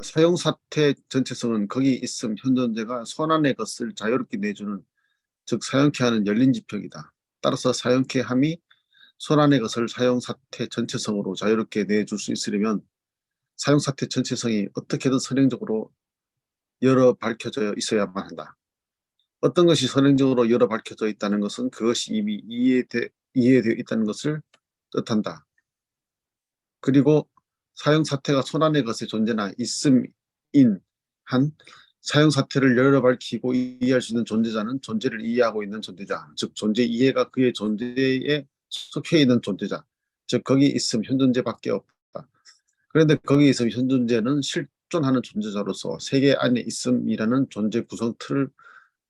사용사태 전체성은 거기 있음 현존재가 손안의 것을 자유롭게 내주는, 즉 사용케 하는 열린 지표이다. 따라서 사용케 함이 손안의 것을 사용사태 전체성으로 자유롭게 내줄 수 있으려면 사용사태 전체성이 어떻게든 선행적으로 열어 밝혀져 있어야만 한다. 어떤 것이 선행적으로 열어 밝혀져 있다는 것은 그것이 이미 이해되어 있다는 것을 뜻한다. 그리고 사용사태가 손안의 것의 존재나 있음인 한 사용사태를 열어 밝히고 이해할 수 있는 존재자는 존재를 이해하고 있는 존재자, 즉 존재 이해가 그의 존재에 속해 있는 존재자, 즉 거기 있음 현존재밖에 없다. 그런데 거기 있음 현존재는 실존하는 존재자로서 세계 안에 있음이라는 존재 구성 틀을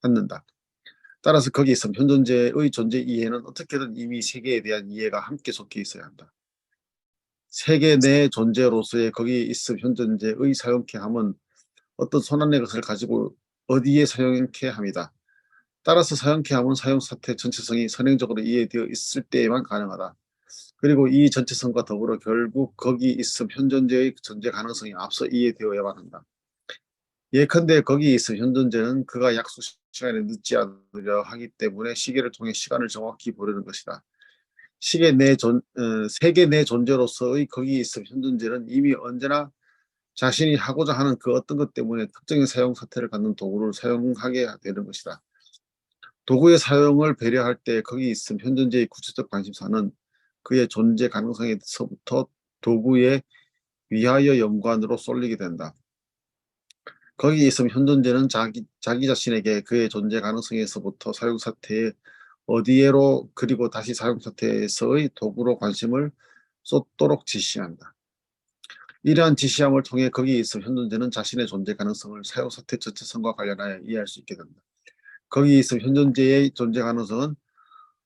갖는다. 따라서 거기 있음 현존재의 존재 이해는 어떻게든 이미 세계에 대한 이해가 함께 속해 있어야 한다. 세계 내 존재로서의 거기 있음 현존재의 사용케 함은 어떤 손안의 것을 가지고 어디에 사용케 함이다. 따라서 사용케 함은 사용사태 전체성이 선행적으로 이해되어 있을 때에만 가능하다. 그리고 이 전체성과 더불어 결국 거기 있음 현존재의 존재 가능성이 앞서 이해되어야만 한다. 예컨대 거기 있음 현존재는 그가 약속 시간에 늦지 않으려 하기 때문에 시계를 통해 시간을 정확히 보려는 것이다. 세계 내 존재로서의 거기 있음 현존재는 이미 언제나 자신이 하고자 하는 그 어떤 것 때문에 특정의 사용 사태를 갖는 도구를 사용하게 되는 것이다. 도구의 사용을 배려할 때 거기 있음 현존재의 구체적 관심사는 그의 존재 가능성에서부터 도구에 위하여 연관으로 쏠리게 된다. 거기 있음 현존재는 자기 자신에게 그의 존재 가능성에서부터 사용 사태에 어디에로 그리고 다시 사용 사태에서의 도구로 관심을 쏟도록 지시한다. 이러한 지시함을 통해 거기 있음 현존재는 자신의 존재 가능성을 사용 사태 전체성과 관련하여 이해할 수 있게 된다. 거기 있음 현존재의 존재 가능성은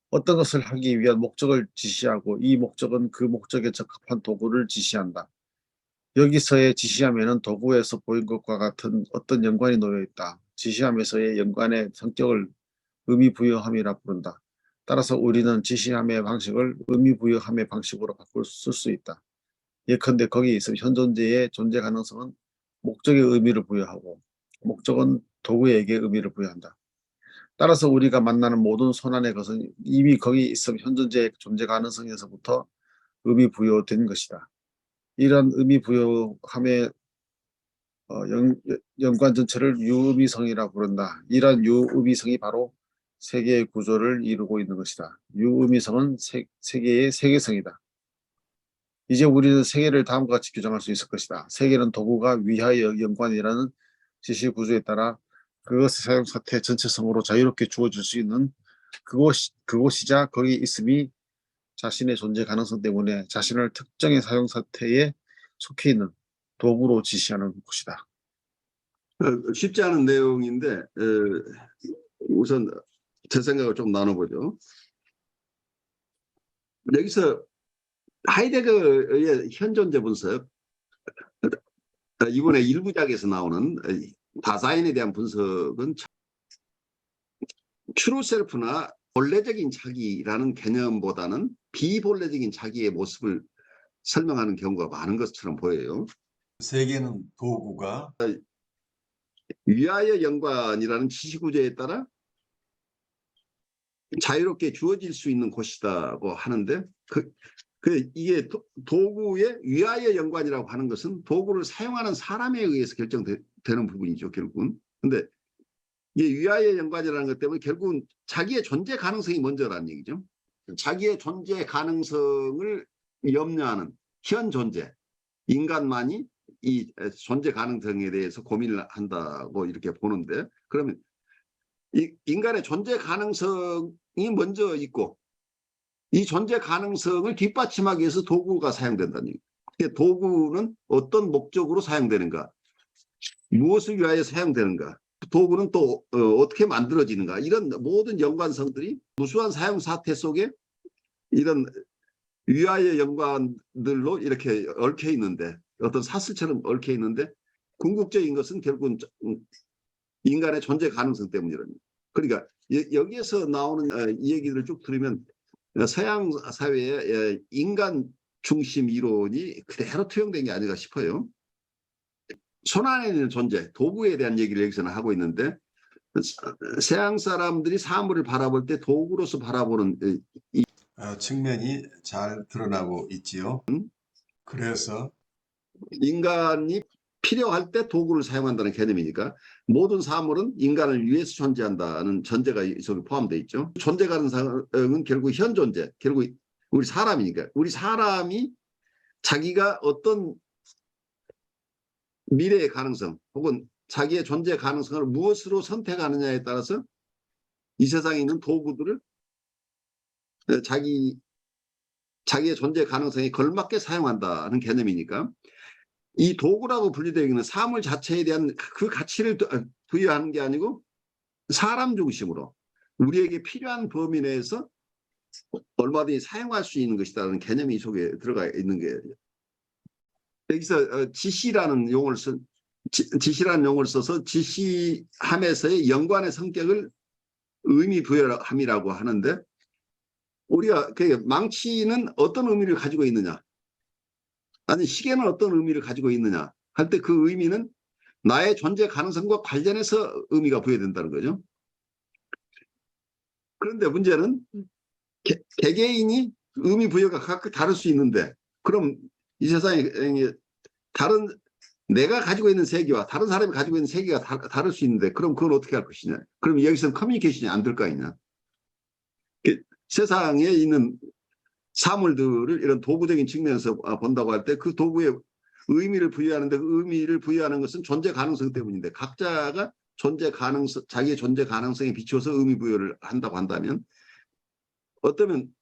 어떤 것을 하기 위한 목적을 지시하고 이 목적은 그 목적에 적합한 도구를 지시한다. 여기서의 지시함에는 도구에서 보인 것과 같은 어떤 연관이 놓여 있다. 지시함에서의 연관의 성격을 의미부여함이라 부른다. 따라서 우리는 지시함의 방식을 의미부여함의 방식으로 바꿀 수 있다. 예컨대 거기 있음 현존재의 존재 가능성은 목적에 의미를 부여하고 목적은 도구에게 의미를 부여한다. 따라서 우리가 만나는 모든 손안의 것은 이미 거기 있음 현존재의 존재 가능성에서부터 의미 부여된 것이다. 이런 의미 부여함의 연관 전체를 유의미성이라 부른다. 이러한 유의미성이 바로 세계의 구조를 이루고 있는 것이다. 유의미성은 세계의 세계성이다. 이제 우리는 세계를 다음과 같이 규정할 수 있을 것이다. 세계는 도구가 위하여 연관이라는 지시 구조에 따라 그것의 사용 사태 전체성으로 자유롭게 주어질 수 있는 그곳이자 거기 있음이 자신의 존재 가능성 때문에 자신을 특정의 사용 사태에 속해 있는 도구로 지시하는 곳이다. 쉽지 않은 내용인데 우선 제 생각을 좀 나눠보죠. 여기서 하이데거의 현존재 분석, 이번에 1부작에서 나오는 다사인에 대한 분석은 트루셀프나 본래적인 자기라는 개념보다는 비본래적인 자기의 모습을 설명하는 경우가 많은 것처럼 보여요. 세계는 도구가 위하여 연관이라는 지시구조에 따라 자유롭게 주어질 수 있는 곳이라고 하는데 이게 도구의 위하여 연관이라고 하는 것은 도구를 사용하는 사람에 의해서 결정되는 부분이죠, 결국은. 근데 이 위하여 연관이라는 것 때문에 결국은 자기의 존재 가능성이 먼저라는 얘기죠. 자기의 존재 가능성을 염려하는 현 존재, 인간만이 이 존재 가능성에 대해서 고민을 한다고 이렇게 보는데, 그러면 이 인간의 존재 가능성이 먼저 있고 이 존재 가능성을 뒷받침하기 위해서 도구가 사용된다는 얘기예요. 도구는 어떤 목적으로 사용되는가, 무엇을 위하여 사용되는가, 도구는 또 어떻게 만들어지는가, 이런 모든 연관성들이 무수한 사용 사태 속에 이런 위하여 연관들로 이렇게 얽혀 있는데, 어떤 사슬처럼 얽혀 있는데 궁극적인 것은 결국은 인간의 존재 가능성 때문이랍니다. 그러니까 여기에서 나오는 이 얘기들을 쭉 들으면 서양 사회의 인간 중심 이론이 그대로 투영된 게 아닌가 싶어요. 손안에 있는 존재, 도구에 대한 얘기를 여기서는 하고 있는데 서양 사람들이 사물을 바라볼 때 도구로서 바라보는 측면이 잘 드러나고 있지요. 그래서 인간이 필요할 때 도구를 사용한다는 개념이니까 모든 사물은 인간을 위해서 존재한다는 전제가 이 속에 포함되어 있죠. 존재 가능성은 결국 현 존재, 결국 우리 사람이니까 우리 사람이 자기가 어떤 미래의 가능성 혹은 자기의 존재 가능성을 무엇으로 선택하느냐에 따라서 이 세상에 있는 도구들을 자기의 존재 가능성에 걸맞게 사용한다는 개념이니까 이 도구라고 분류되어 있는 사물 자체에 대한 그 가치를 부여하는 게 아니고 사람 중심으로 우리에게 필요한 범위 내에서 얼마든지 사용할 수 있는 것이라는 개념이 이 속에 들어가 있는 게 여기서 지시라는 용어를 써서 지시함에서의 연관의 성격을 의미 부여함이라고 하는데 우리가 그 망치는 어떤 의미를 가지고 있느냐 아니 시계는 어떤 의미를 가지고 있느냐 할 때 그 의미는 나의 존재 가능성과 관련해서 의미가 부여된다는 거죠. 그런데 문제는 개개인이 의미 부여가 각각 다를 수 있는데 그럼 이 세상에 다른 내가 가지고 있는 세계와 다른 사람이 가지고 있는 세계가 다를 수 있는데 그럼 그건 어떻게 할 것이냐. 그럼 여기서는 커뮤니케이션이 안 될 거 아니냐. 세상에 있는 사물들을 이런 도구적인 측면에서 본다고 할 때 그 도구에 의미를 부여하는데 그 의미를 부여하는 것은 존재 가능성 때문인데 각자가 자기의 존재 가능성에 비추어서 의미 부여를 한다고 한다면 어쩌면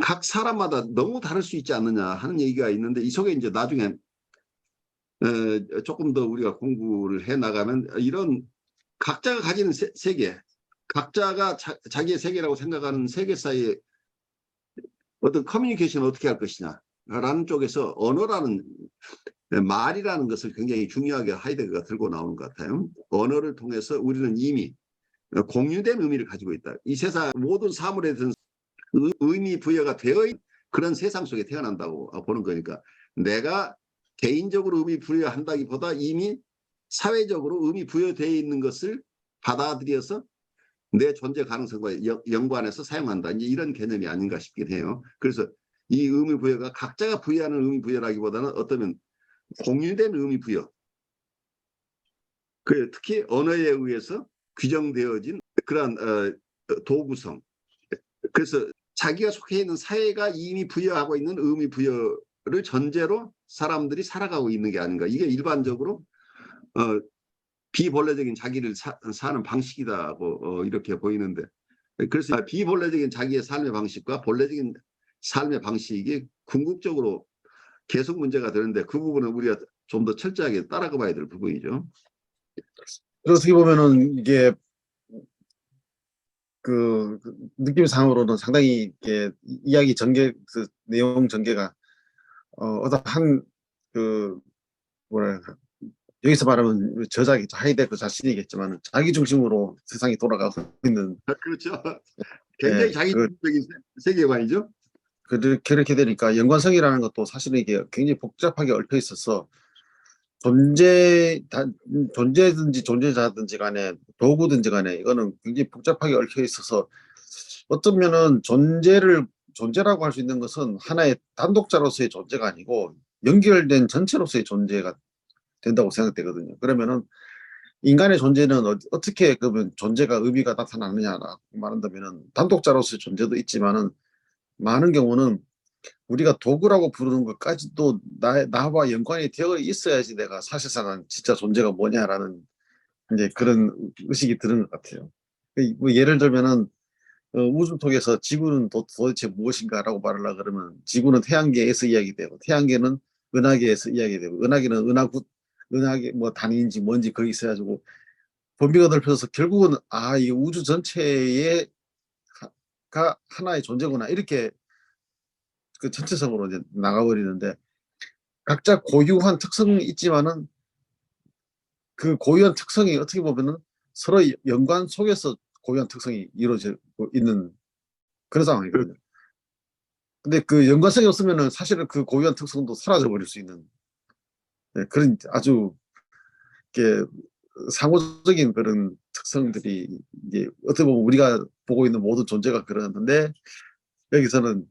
각 사람마다 너무 다를 수 있지 않느냐 하는 얘기가 있는데 이 속에 이제 나중에 조금 더 우리가 공부를 해 나가면 이런 각자가 가지는 세계, 각자가 자기의 세계라고 생각하는 세계 사이에 어떤 커뮤니케이션을 어떻게 할 것이냐 라는 쪽에서 언어라는 말이라는 것을 굉장히 중요하게 하이데거가 들고 나오는 것 같아요. 언어를 통해서 우리는 이미 공유된 의미를 가지고 있다. 이 세상 모든 사물에 대한 의미 부여가 되어 있는 그런 세상 속에 태어난다고 보는 거니까 내가 개인적으로 의미 부여한다기보다 이미 사회적으로 의미 부여되어 있는 것을 받아들여서 내 존재 가능성과 연관해서 사용한다. 이제 이런 개념이 아닌가 싶긴 해요. 그래서 이 의미 부여가 각자가 부여하는 의미 부여라기보다는 어쩌면 공유된 의미 부여. 특히 언어에 의해서 규정되어진 그러한 도구성. 그래서 자기가 속해 있는 사회가 이미 부여하고 있는 의미 부여를 전제로 사람들이 살아가고 있는 게 아닌가. 이게 일반적으로 비본래적인 자기를 사는 방식이다고 이렇게 보이는데 그래서 비본래적인 자기의 삶의 방식과 본래적인 삶의 방식이 궁극적으로 계속 문제가 되는데 그 부분은 우리가 좀 더 철저하게 따라가 봐야 될 부분이죠. 어떻게 보면은 이게 그 느낌상으로는 상당히 이게 이야기 전개 그 내용 전개가 어떤 한그 뭐랄까 여기서 말하면 저자겠죠. 하이데거 자신이겠지만 자기 중심으로 세상이 돌아가고 있는 그렇죠. 굉장히 자기적인 세계관이죠. 그렇게 되니까 연관성이라는 것도 사실은 이게 굉장히 복잡하게 얽혀 있어서 존재든지 존재자든지 간에 도구든지 간에 이거는 굉장히 복잡하게 얽혀 있어서 어쩌면은 존재라고 할 수 있는 것은 하나의 단독자로서의 존재가 아니고 연결된 전체로서의 존재가 된다고 생각되거든요. 그러면은 인간의 존재는 어떻게 그러면 존재가 의미가 나타나느냐라고 말한다면은 단독자로서의 존재도 있지만은 많은 경우는 우리가 도구라고 부르는 것까지도 나와 연관이 되어 있어야지 내가 사실상은 진짜 존재가 뭐냐라는 이제 그런 의식이 드는 것 같아요. 뭐 예를 들면은 우주통에서 지구는 도대체 무엇인가라고 말하려 그러면 지구는 태양계에서 이야기되고 태양계는 은하계에서 이야기되고 은하계는 은하계 뭐 단위인지 뭔지 거기 있어가지고 범위가 넓혀서 결국은 이 우주 전체에 가 하나의 존재구나 이렇게 그 전체적으로 이제 나가버리는데 각자 고유한 특성이 있지만은 그 고유한 특성이 어떻게 보면은 서로 연관 속에서 고유한 특성이 이루어지고 있는 그런 상황이거든요. 근데 그 연관성이 없으면은 사실은 그 고유한 특성도 사라져 버릴 수 있는 그런 아주 이게 상호적인 그런 특성들이 이게 어떻게 보면 우리가 보고 있는 모든 존재가 그러는데 여기서는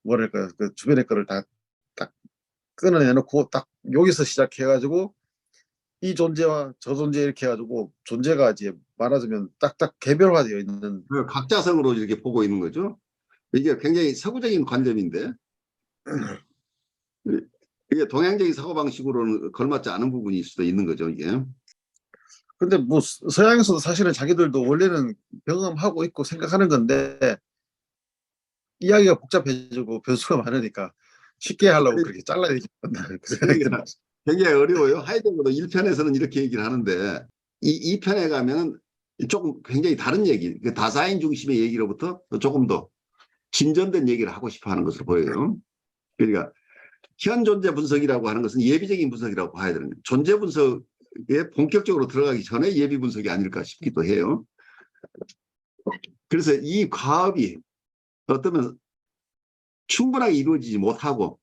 뭐랄까 그 주변의 거를 다 딱 끊어내놓고 딱 여기서 시작해가지고 이 존재와 저 존재 이렇게 해가지고 존재가 이제 말하자면 딱딱 개별화되어 있는 그 각자성으로 이렇게 보고 있는 거죠. 이게 굉장히 서구적인 관점인데 이게 동양적인 사고방식으로는 걸맞지 않은 부분일 수도 있는 거죠. 이게. 근데 뭐 서양에서도 사실은 자기들도 원래는 경험하고 있고 생각하는 건데 이야기가 복잡해지고 변수가 많으니까 쉽게 하려고 그렇게 잘라야 되겠다 그 생각이 들어요. 굉장히 어려워요. 하이데거도 1편에서는 이렇게 얘기를 하는데 이 2편에 가면은 조금 굉장히 다른 얘기, 그 다사인 중심의 얘기로부터 조금 더 진전된 얘기를 하고 싶어 하는 것으로 보여요. 그러니까 현 존재 분석이라고 하는 것은 예비적인 분석이라고 봐야 되는 거예요. 존재 분석에 본격적으로 들어가기 전에 예비 분석이 아닐까 싶기도 해요. 그래서 이 과업이 어쩌면 충분하게 이루어지지 못하고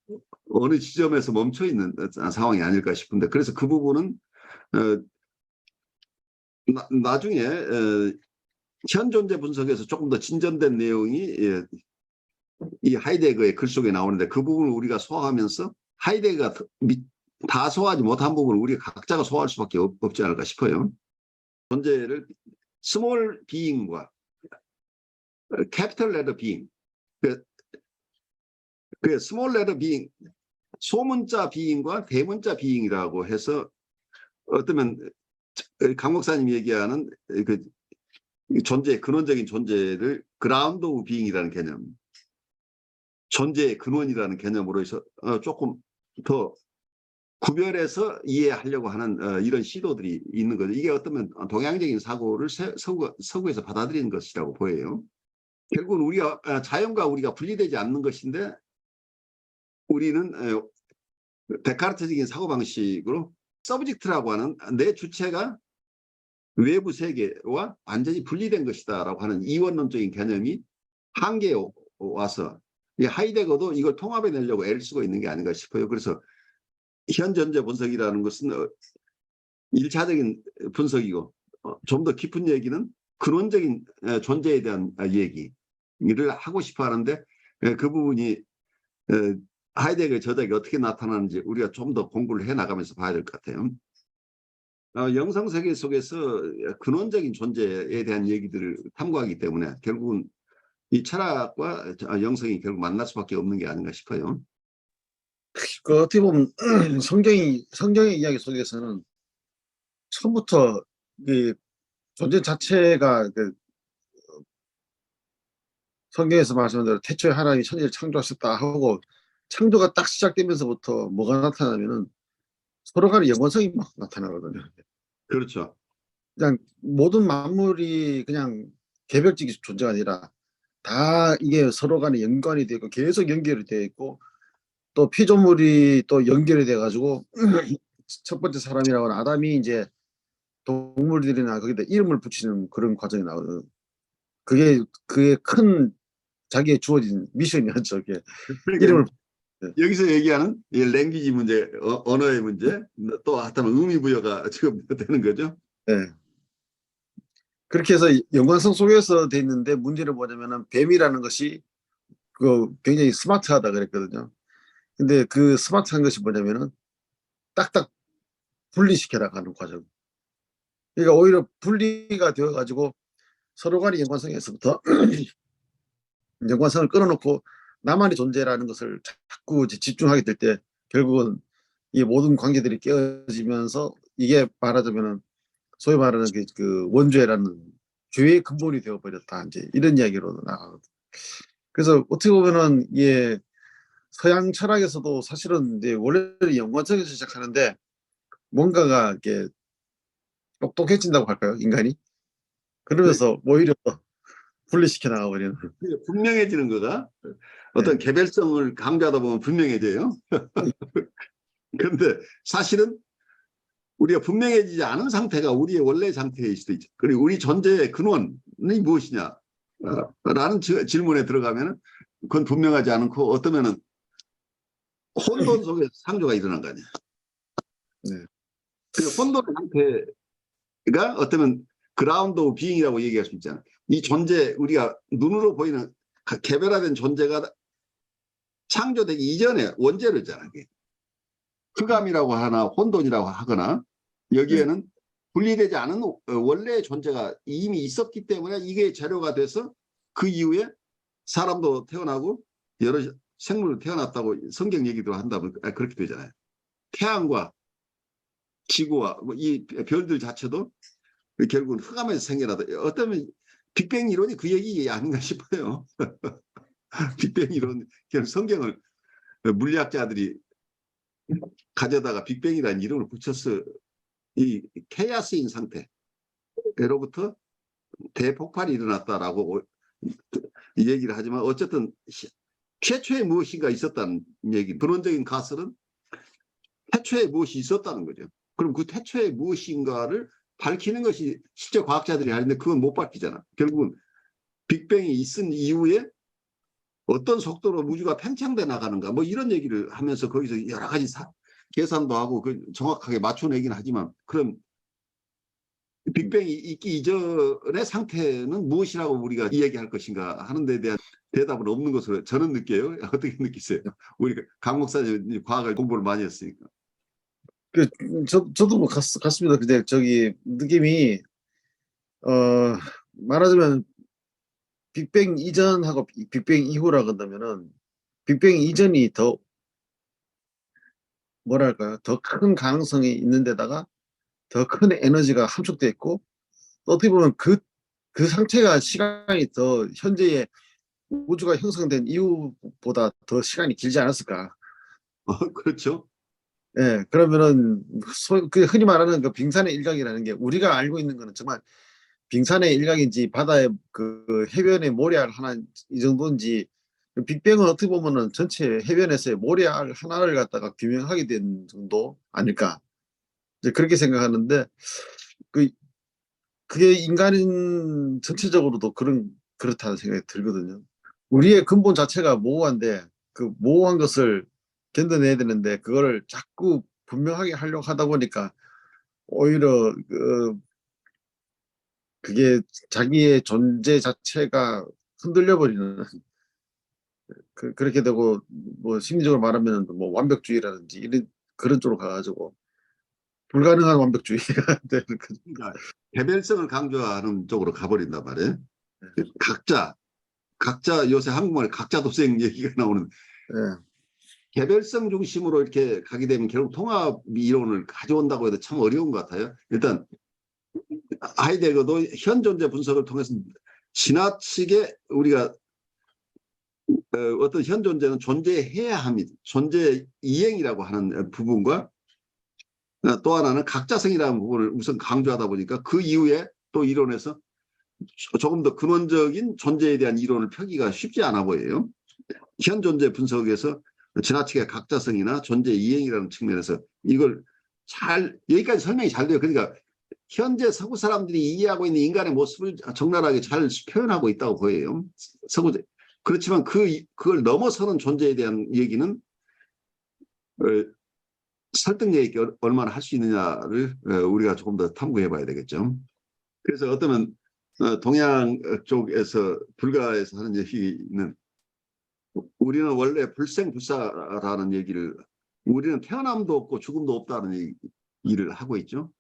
어느 지점에서 멈춰 있는 상황이 아닐까 싶은데, 그래서 그 부분은 나중에 현 존재 분석에서 조금 더 진전된 내용이 이 하이데거의 글 속에 나오는데, 그 부분을 우리가 소화하면서 하이데거가 다 소화하지 못한 부분을 우리가 각자가 소화할 수밖에 없지 않을까 싶어요. 존재를 스몰 비잉과 캐피털 레터 비잉, 그 스몰 레터 비잉, 소문자 비잉과 대문자 비잉이라고 해서 어쩌면 강 목사님이 얘기하는 그 존재, 근원적인 존재를 그라운드 오브 비잉이라는 개념, 존재의 근원이라는 개념으로 해서 조금 더 구별해서 이해하려고 하는 이런 시도들이 있는 거죠. 이게 어쩌면 동양적인 사고를 서구에서 받아들이는 것이라고 보여요. 결국은 우리가 자연과 우리가 분리되지 않는 것인데, 우리는 데카르트적인 사고방식으로 서브젝트라고 하는 내 주체가 외부 세계와 완전히 분리된 것이다라고 하는 이원론적인 개념이 한계에 와서 이 하이데거도 이걸 통합해내려고 애를 쓰고 있는 게 아닌가 싶어요. 그래서 현 존재 분석이라는 것은 1차적인 분석이고, 좀 더 깊은 얘기는 근원적인 존재에 대한 얘기를 하고 싶어 하는데, 그 부분이 하이데거의 저작이 어떻게 나타나는지 우리가 좀 더 공부를 해나가면서 봐야 될 것 같아요. 영성 세계 속에서 근원적인 존재에 대한 얘기들을 탐구하기 때문에 결국은 이 철학과 영성이 결국 만날 수밖에 없는 게 아닌가 싶어요. 그 어떻게 보면 성경의 이야기 속에서는 처음부터 이 존재 자체가 그 성경에서 말씀한 대로 태초에 하나님이 천지를 창조하셨다 하고 창조가 딱 시작되면서부터 뭐가 나타나면은 서로 간의 연관성이 막 나타나거든요. 그렇죠. 그냥 모든 만물이 그냥 개별적인 존재가 아니라 다 이게 서로 간에 연관이 되고 계속 연결이 되어 있고, 또 피조물이 또 연결이 돼 가지고 첫 번째 사람이라고 하는 아담이 이제 동물들이나 거기다 이름을 붙이는 그런 과정이 나오거든요. 그게 큰 자기의 주어진 미션이었죠. 그게 그러니까 이름을. 네. 여기서 얘기하는 이 랭귀지 문제, 언어의 문제, 또 하여튼 의미 부여가 지금 되는 거죠. 네. 그렇게 해서 연관성 속에서 돼 있는데, 문제는 뭐냐면은 뱀이라는 것이 그 굉장히 스마트하다 그랬거든요. 근데 그 스마트한 것이 뭐냐면은 딱딱 분리시켜 나가는 과정. 그러니까 오히려 분리가 되어 가지고 서로 간의 연관성에서부터 연관성을 끊어놓고 나만의 존재라는 것을 자꾸 이제 집중하게 될 때 결국은 이 모든 관계들이 깨어지면서 이게 말하자면은 소위 말하는 그 원죄라는 죄의 근본이 되어버렸다, 이제 이런 이야기로 나가거든요. 그래서 어떻게 보면은 이게 서양 철학에서도 사실은 이제 원래는 연관성에서 시작하는데 뭔가가 이렇게 똑똑해진다고 할까요, 인간이? 그러면서 오히려 분리시켜 나가버리는. 분명해지는 거가 네. 어떤 개별성을 강조하다 보면 분명해져요. 그런데 사실은 우리가 분명해지지 않은 상태가 우리의 원래 상태일 수도 있죠. 그리고 우리 존재의 근원이 무엇이냐 라는 질문에 들어가면 그건 분명하지 않고 어떠면은 혼돈 속에서 창조가 일어난 거 아니에요. 네. 그 혼돈의 상태가 어쩌면 그라운드 오브 비잉이라고 얘기할 수 있잖아요. 이 존재, 우리가 눈으로 보이는 개별화된 존재가 창조되기 이전에 원재료잖아요. 흑암이라고 하나 혼돈이라고 하거나 여기에는 분리되지 않은 원래의 존재가 이미 있었기 때문에 이게 재료가 돼서 그 이후에 사람도 태어나고 여러 생물도 태어났다고 성경 얘기도 한다면 그렇게 되잖아요. 태양과 지구와 이 별들 자체도 결국은 흑암에서 생겨나다. 어쩌면 빅뱅 이론이 그 얘기 아닌가 싶어요. 빅뱅 이론, 성경을 물리학자들이 가져다가 빅뱅이라는 이름을 붙여서 이 케이아스인 상태로부터 대폭발이 일어났다라고 이 얘기를 하지만 어쨌든 최초에 무엇인가 있었다는 얘기. 근원적인 가설은 태초에 무엇이 있었다는 거죠. 그럼 그 태초에 무엇인가를 밝히는 것이 실제 과학자들이 하는데 그건 못 밝히잖아. 결국은 빅뱅이 있은 이후에 어떤 속도로 우주가 팽창돼 나가는가 뭐 이런 얘기를 하면서 거기서 여러 가지 계산도 하고 그 정확하게 맞춰내긴 하지만 그럼 빅뱅이 있기 이전의 상태는 무엇이라고 우리가 이야기할 것인가 하는 데 대한 대답은 없는 것으로 저는 느껴요. 어떻게 느끼세요? 우리 강 목사님 과학을 공부를 많이 했으니까. 저도 뭐 같습니다. 근데 저기 느낌이 말하자면 빅뱅 이전하고 빅뱅 이후라 그런다면은 빅뱅 이전이 더 뭐랄까요? 더 큰 가능성이 있는 데다가 더 큰 에너지가 함축돼 있고 또 어떻게 보면 그 상태가 시간이 더 현재의 우주가 형성된 이후보다 더 시간이 길지 않았을까? 그렇죠. 예, 그러면은 그 흔히 말하는 그 빙산의 일각이라는 게 우리가 알고 있는 거는 정말 빙산의 일각인지 바다의 그 해변의 모래알 하나 이 정도인지 빅뱅은 어떻게 보면은 전체 해변에서의 모래알 하나를 갖다가 규명하게 된 정도 아닐까 이제 그렇게 생각하는데 그게 인간 전체적으로도 그렇다는 생각이 들거든요. 우리의 근본 자체가 모호한데 그 모호한 것을 견뎌내야 되는데 그거를 자꾸 분명하게 하려고 하다 보니까 오히려 그게 자기의 존재 자체가 흔들려 버리는 그렇게 되고 뭐 심리적으로 말하면 뭐 완벽주의라든지 이런 그런 쪽으로 가가지고 불가능한 완벽주의가 되는 거죠. 그러니까 개별성을 강조하는 쪽으로 가버린단 말이에요. 각자 요새 한국말에 각자 도생 얘기가 나오는 예. 개별성 중심으로 이렇게 가게 되면 결국 통합 이론을 가져온다고 해도 참 어려운 것 같아요. 일단 하이데거도 현 존재 분석을 통해서 지나치게 우리가 어떤 현 존재는 존재해야 합니다. 존재 이행이라고 하는 부분과 또 하나는 각자성이라는 부분을 우선 강조하다 보니까 그 이후에 또 이론에서 조금 더 근원적인 존재에 대한 이론을 펴기가 쉽지 않아 보여요. 현 존재 분석에서 지나치게 각자성이나 존재 이행이라는 측면에서 이걸 여기까지 설명이 잘 돼요. 그러니까 현재 서구 사람들이 이해하고 있는 인간의 모습을 적나라하게 잘 표현하고 있다고 보여요. 그렇지만 그걸 넘어서는 존재에 대한 얘기는 설득력 있게 얼마나 할 수 있느냐를 우리가 조금 더 탐구해 봐야 되겠죠. 그래서 어쩌면 동양 쪽에서 불가에서 하는 얘기는 우리는 원래 불생불사라는 얘기를 우리는 태어남도 없고 죽음도 없다는 얘기를 하고 있죠.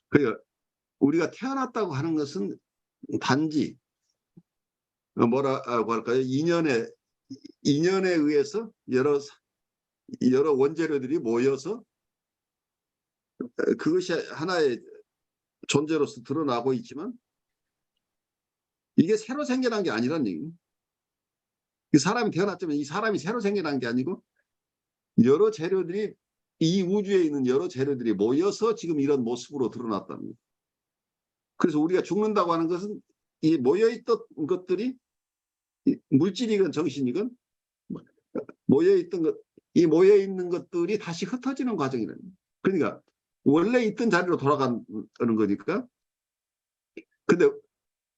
그러니까 우리가 태어났다고 하는 것은 단지 뭐라고 할까요? 인연에 의해서 여러 원재료들이 모여서 그것이 하나의 존재로서 드러나고 있지만 이게 새로 생겨난 게 아니란 얘기예요. 그 사람이 태어났지만 이 사람이 새로 생겨난 게 아니고 여러 재료들이 이 우주에 있는 여러 재료들이 모여서 지금 이런 모습으로 드러났다는 거예요. 그래서 우리가 죽는다고 하는 것은 이 모여있던 것들이 물질이건 정신이건 이 모여있는 것들이 다시 흩어지는 과정이라는 거예요. 그러니까 원래 있던 자리로 돌아가는 거니까. 근데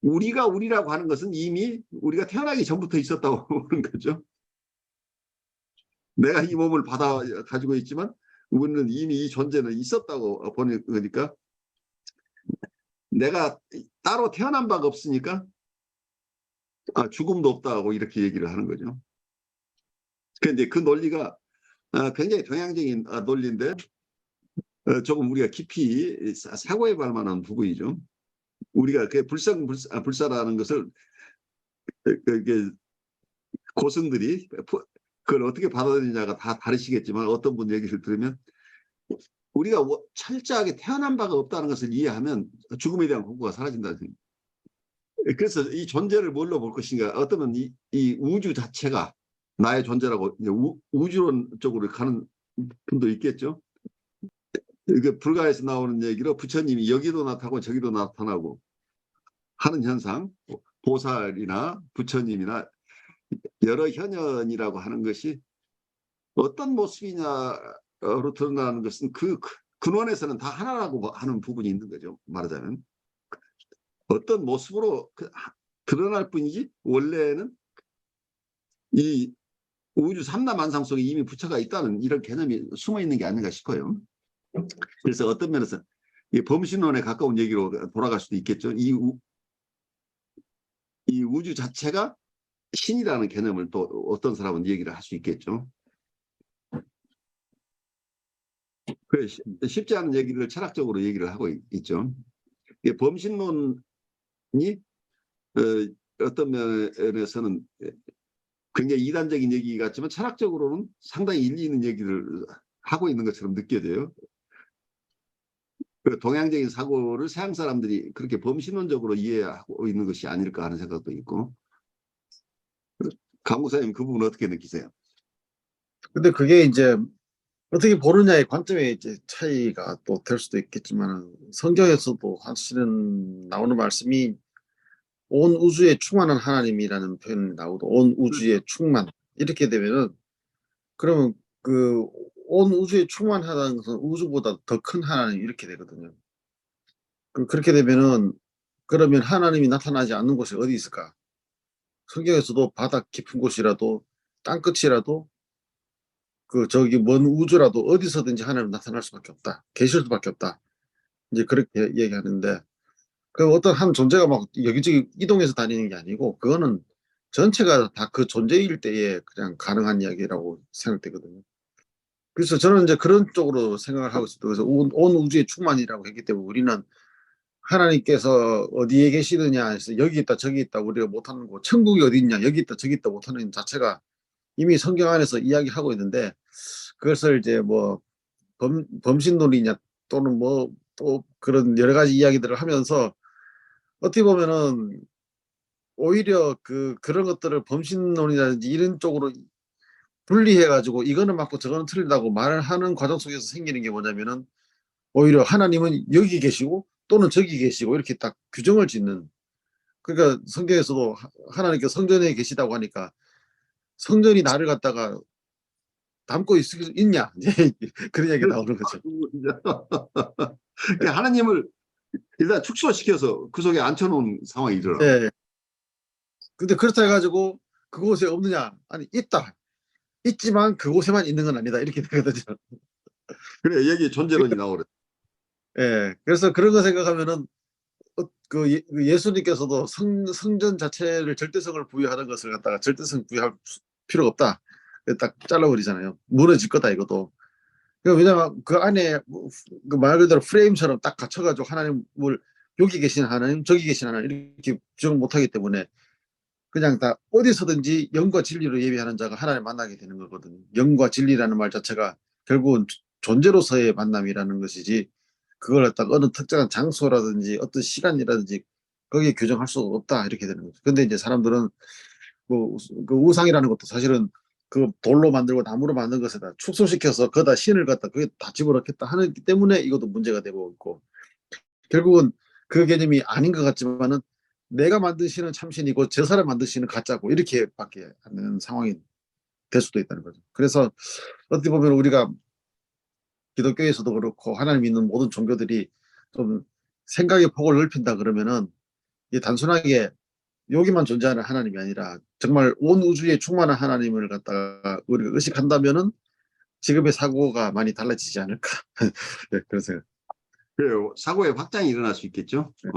우리라고 하는 것은 이미 우리가 태어나기 전부터 있었다고 보는 거죠. 내가 이 몸을 받아 가지고 있지만 우리는 이미 이 존재는 있었다고 보는 거니까 내가 따로 태어난 바가 없으니까 죽음도 없다고 이렇게 얘기를 하는 거죠. 그런데 그 논리가 굉장히 동양적인 논리인데 조금 우리가 깊이 사고해볼 만한 부분이죠. 우리가 그 불사라는 것을 고승들이 그걸 어떻게 받아들이냐가 다 다르시겠지만 어떤 분 얘기를 들으면 우리가 철저하게 태어난 바가 없다는 것을 이해하면 죽음에 대한 공부가 사라진다는 생각. 그래서 이 존재를 뭘로 볼 것인가? 어쩌면 이 우주 자체가 나의 존재라고 우주론 쪽으로 가는 분도 있겠죠. 불가에서 나오는 얘기로 부처님이 여기도 나타나고 저기도 나타나고 하는 현상, 보살이나 부처님이나 여러 현현이라고 하는 것이 어떤 모습이냐로 드러나는 것은 그 근원에서는 다 하나라고 하는 부분이 있는 거죠. 말하자면 어떤 모습으로 드러날 뿐이지 원래는 이 우주 삼라만상 속에 이미 부처가 있다는 이런 개념이 숨어 있는 게 아닌가 싶어요. 그래서 어떤 면에서 이 범신론에 가까운 얘기로 돌아갈 수도 있겠죠. 이 우주 자체가 신이라는 개념을 또 어떤 사람은 얘기를 할 수 있겠죠. 그래, 쉽지 않은 얘기를 철학적으로 얘기를 하고 있죠. 범신론이 어떤 면에서는 굉장히 이단적인 얘기 같지만 철학적으로는 상당히 일리 있는 얘기를 하고 있는 것처럼 느껴져요. 동양적인 사고를 서양 사람들이 그렇게 범신론적으로 이해하고 있는 것이 아닐까 하는 생각도 있고. 강 목사님 그 부분 어떻게 느끼세요? 근데 그게 이제 어떻게 보느냐의 관점의 이제 차이가 또 될 수도 있겠지만 성경에서도 사실은 나오는 말씀이 온 우주에 충만한 하나님이라는 표현이 나오고 온 우주에 충만 이렇게 되면은 그러면 그 온 우주에 충만하다는 것은 우주보다 더 큰 하나님 이렇게 되거든요. 그렇게 되면은 그러면 하나님이 나타나지 않는 곳이 어디 있을까? 성경에서도 바다 깊은 곳이라도 땅 끝이라도 저기 먼 우주라도 어디서든지 하나님 나타날 수밖에 없다. 계실 수밖에 없다. 이제 그렇게 얘기하는데 그 어떤 한 존재가 막 여기저기 이동해서 다니는 게 아니고 그거는 전체가 다 그 존재일 때에 그냥 가능한 이야기라고 생각되거든요. 그래서 저는 이제 그런 쪽으로 생각을 하고 있습니다. 그래서 온 우주의 충만이라고 했기 때문에 우리는 하나님께서 어디에 계시느냐 해서 여기 있다 저기 있다 우리가 못하는 거 천국이 어디 있냐 여기 있다 저기 있다 못하는 자체가 이미 성경 안에서 이야기하고 있는데 그것을 이제 뭐 범신론이냐 또는 뭐 또 그런 여러 가지 이야기들을 하면서 어떻게 보면은 오히려 그런 것들을 범신론이라든지 이런 쪽으로 분리해가지고 이거는 맞고 저거는 틀리다고 말을 하는 과정 속에서 생기는 게 뭐냐면은 오히려 하나님은 여기 계시고 또는 저기 계시고 이렇게 딱 규정을 짓는 그러니까 성경에서도 하나님께서 성전에 계시다고 하니까 성전이 나를 갖다가 담고 있냐 그런 얘기가 나오는 거죠. 하나님을 일단 축소시켜서 그 속에 앉혀놓은 상황이더라고요. 예. 근데 그렇다 해가지고 그곳에 없느냐? 아니 있다. 있지만 그곳에만 있는 건 아니다. 이렇게 되거든요. 그래 여기 존재론이 나오래. 예. 그래서 그런 거 생각하면은 그 예수님께서도 성전 자체를 절대성을 부여하는 것을 갖다가 절대성 부여할 필요가 없다. 딱 잘라버리잖아요. 무너질 거다 이것도. 왜냐면 그 안에 그 말 그대로 프레임처럼 딱 갇혀가지고 하나님을 여기 계신 하나님 저기 계신 하나님 이렇게 규정 못하기 때문에 그냥 다 어디서든지 영과 진리로 예배하는 자가 하나님 만나게 되는 거거든요. 영과 진리라는 말 자체가 결국은 존재로서의 만남이라는 것이지 그걸 갖다가 어느 특정한 장소라든지 어떤 시간이라든지 거기에 규정할 수 없다 이렇게 되는 거죠. 근데 이제 사람들은 그 우상이라는 것도 사실은 그 돌로 만들고 나무로 만든 것에다 축소시켜서 거기다 신을 갖다 그게 다 집어넣겠다 하기 때문에 이것도 문제가 되고 있고 결국은 그 개념이 아닌 것 같지만은 내가 만든 신은 참신이고 저 사람 만든 신은 가짜고 이렇게밖에 하는 상황이 될 수도 있다는 거죠. 그래서 어떻게 보면 우리가 기독교에서도 그렇고 하나님 믿는 모든 종교들이 좀 생각의 폭을 넓힌다 그러면은 이게 단순하게 여기만 존재하는 하나님이 아니라 정말 온 우주에 충만한 하나님을 갖다가 우리가 의식한다면은 지금의 사고가 많이 달라지지 않을까. 네, 그런 생각. 그래요. 사고의 확장이 일어날 수 있겠죠. 네.